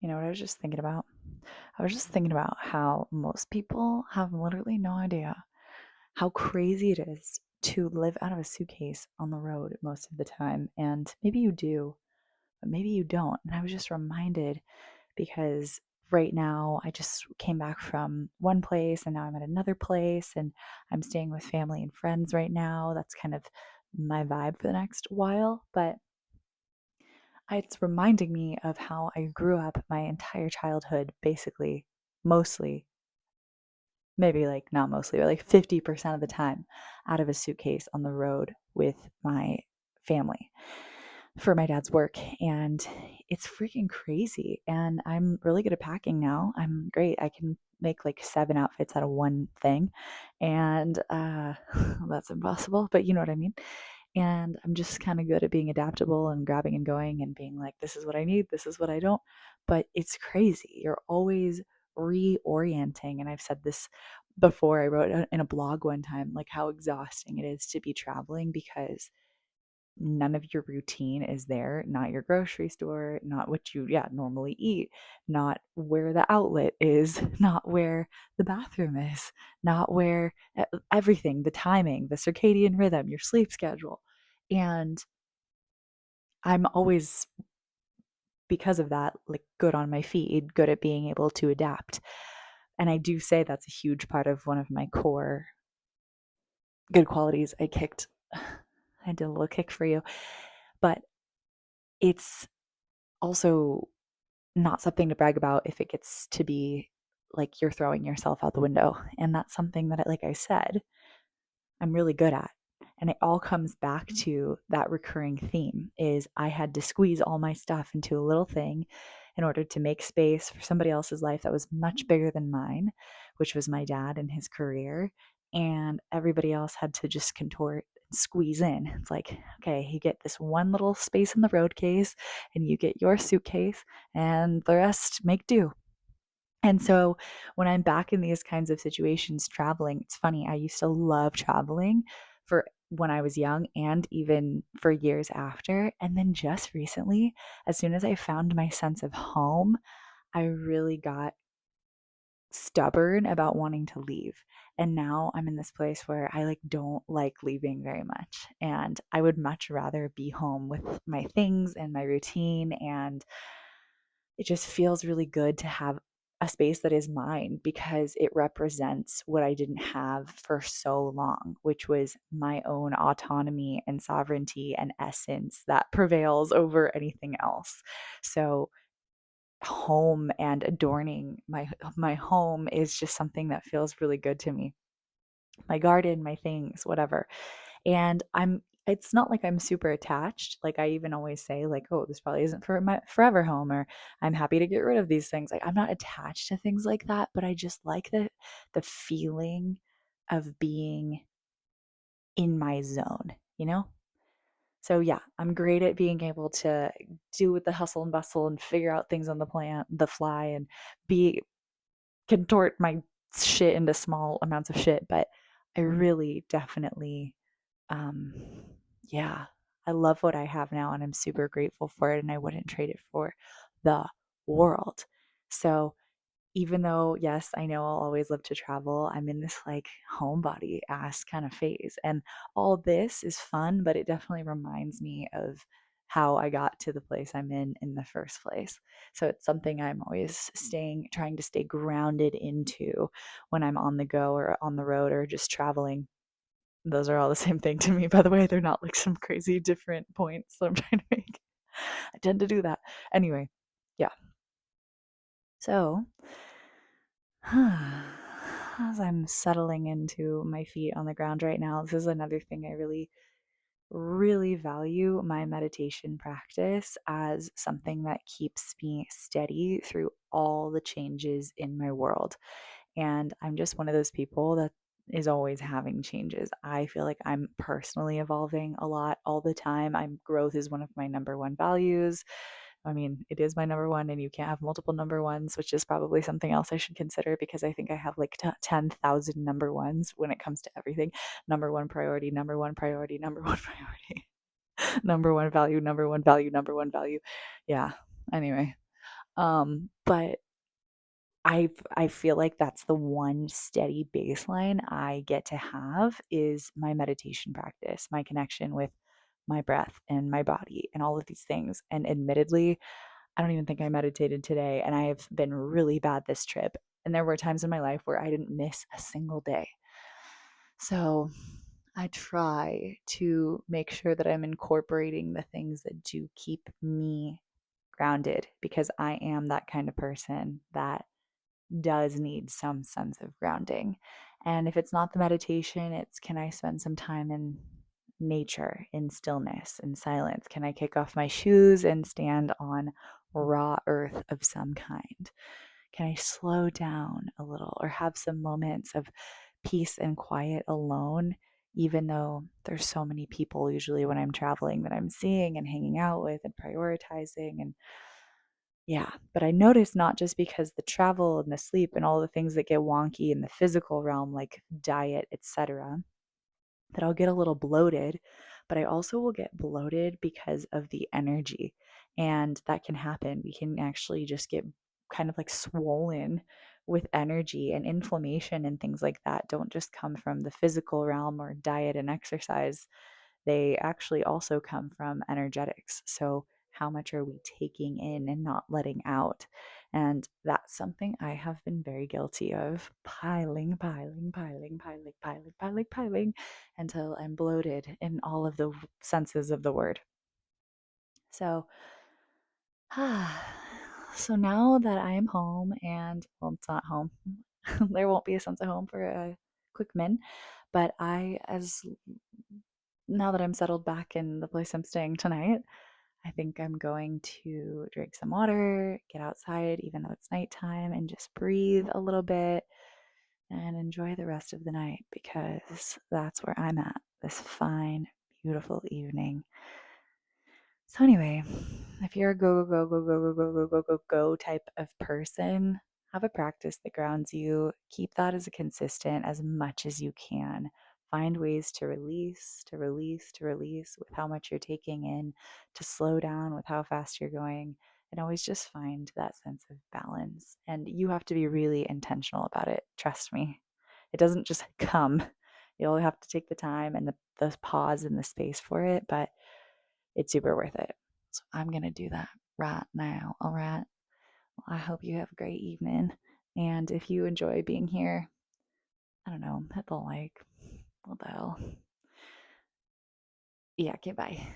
You know what I was just thinking about? I was just thinking about how most people have literally no idea how crazy it is to live out of a suitcase on the road most of the time. And maybe you do, but maybe you don't. And I was just reminded because right now I just came back from one place and now I'm at another place and I'm staying with family and friends right now. That's kind of my vibe for the next while. But it's reminding me of how I grew up my entire childhood, basically, mostly, maybe like not mostly, but like 50% of the time out of a suitcase on the road with my family for my dad's work. And it's freaking crazy. And I'm really good at packing now. I'm great. I can make like 7 outfits out of one thing. And that's impossible, but you know what I mean. And I'm just kind of good at being adaptable and grabbing and going and being like, this is what I need, this is what I don't. But it's crazy. You're always reorienting. And I've said this before. I wrote in a blog one time, like how exhausting it is to be traveling because none of your routine is there, not your grocery store, not what you normally eat, not where the outlet is, not where the bathroom is, not where everything, the timing, the circadian rhythm, your sleep schedule. And I'm always, because of that, like good on my feet, good at being able to adapt. And I do say that's a huge part of one of my core good qualities. I did a little kick for you, but it's also not something to brag about if it gets to be like you're throwing yourself out the window. And that's something that, like I said, I'm really good at. And it all comes back to that recurring theme is I had to squeeze all my stuff into a little thing in order to make space for somebody else's life that was much bigger than mine, which was my dad and his career. And everybody else had to just contort and squeeze in. It's like, okay, you get this one little space in the road case and you get your suitcase and the rest make do. And so when I'm back in these kinds of situations traveling, it's funny, I used to love traveling for when I was young and even for years after. And then just recently, as soon as I found my sense of home, I really got stubborn about wanting to leave. And now I'm in this place where I like don't like leaving very much. And I would much rather be home with my things and my routine, and it just feels really good to have a space that is mine because it represents what I didn't have for so long, which was my own autonomy and sovereignty and essence that prevails over anything else. So home and adorning my home is just something that feels really good to me. My garden, my things, whatever. And it's not like I'm super attached. Like I even always say like, oh, this probably isn't for my forever home, or I'm happy to get rid of these things. Like I'm not attached to things like that, but I just like the feeling of being in my zone, you know? So yeah, I'm great at being able to do with the hustle and bustle and figure out things on the fly and be contort my shit into small amounts of shit, but I really definitely um, yeah, I love what I have now and I'm super grateful for it and I wouldn't trade it for the world. So even though, yes, I know I'll always love to travel, I'm in this like homebody ass kind of phase. And all this is fun, but it definitely reminds me of how I got to the place I'm in the first place. So it's something I'm always trying to stay grounded into when I'm on the go or on the road or just traveling. Those are all the same thing to me, by the way. They're not like some crazy different points that I'm trying to make. I tend to do that. Anyway, yeah. So, as I'm settling into my feet on the ground right now, this is another thing I really, really value my meditation practice as something that keeps me steady through all the changes in my world. And I'm just one of those people that is always having changes. I feel like I'm personally evolving a lot all the time. Growth is one of my number one values. I mean, it is my number one, and you can't have multiple number ones, which is probably something else I should consider because I think I have like 10,000 number ones when it comes to everything. Number one priority, number one priority, number one priority, number one value, number one value, number one value. Yeah. Anyway, But I feel like that's the one steady baseline I get to have is my meditation practice, my connection with my breath and my body and all of these things. And admittedly, I don't even think I meditated today, and I've been really bad this trip. And there were times in my life where I didn't miss a single day. So I try to make sure that I'm incorporating the things that do keep me grounded because I am that kind of person that does need some sense of grounding. And if it's not the meditation, it's can I spend some time in nature, in stillness, in silence? Can I kick off my shoes and stand on raw earth of some kind? Can I slow down a little or have some moments of peace and quiet alone, even though there's so many people usually when I'm traveling that I'm seeing and hanging out with and prioritizing and yeah, but I notice not just because the travel and the sleep and all the things that get wonky in the physical realm like diet, etc., that I'll get a little bloated, but I also will get bloated because of the energy. And that can happen. We can actually just get kind of like swollen with energy and inflammation and things like that don't just come from the physical realm or diet and exercise. They actually also come from energetics. So, how much are we taking in and not letting out? And that's something I have been very guilty of piling until I'm bloated in all of the senses of the word. So, so now that I am home and, well, it's not home, there won't be a sense of home for a quick min, but as now that I'm settled back in the place I'm staying tonight, I think I'm going to drink some water, get outside, even though it's nighttime, and just breathe a little bit and enjoy the rest of the night because that's where I'm at this fine, beautiful evening. So, anyway, if you're a go type of person, have a practice that grounds you. Keep that as a consistent as much as you can. Find ways to release, to release, to release with how much you're taking in, to slow down with how fast you're going, and always just find that sense of balance. And you have to be really intentional about it. Trust me. It doesn't just come. You'll have to take the time and the pause and the space for it, but it's super worth it. So I'm going to do that right now. All right. Well, I hope you have a great evening. And if you enjoy being here, I don't know, hit the like. What the hell? Yeah, okay, bye.